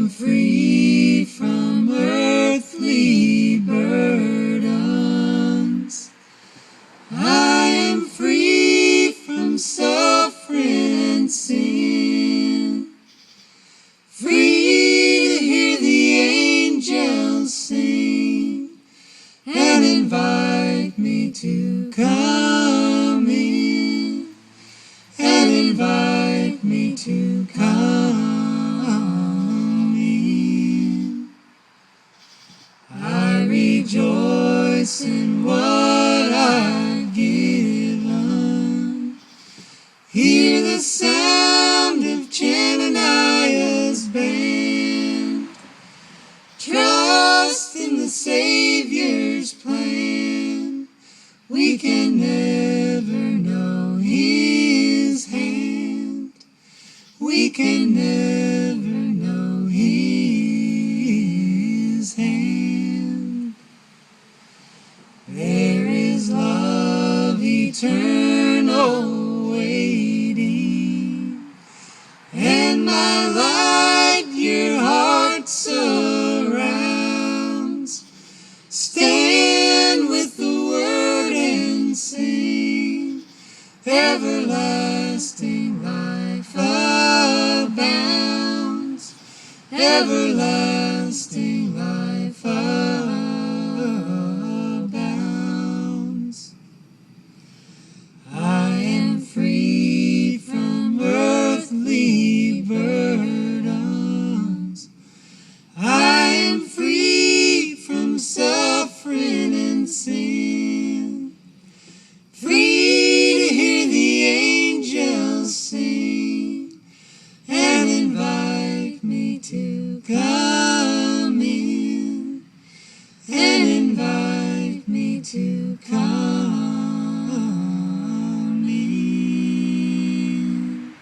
am free from earthly burdens. I am free from suffering and sin. Free to hear the angels sing and invite me to come in, and invite me to come in. I rejoice in what I've given. Hear the sound of Chananiah's band. Trust in the Savior's plan. We can never know His hand. We can never know His hand. There is love eternal waiting, and my light your heart surrounds. Stand with the word and sing, everlasting life abounds, everlasting life abounds. I am free from earthly burdens. I am free from suffering and sin. Free to hear the angels sing and invite me to come in, and invite me to come in.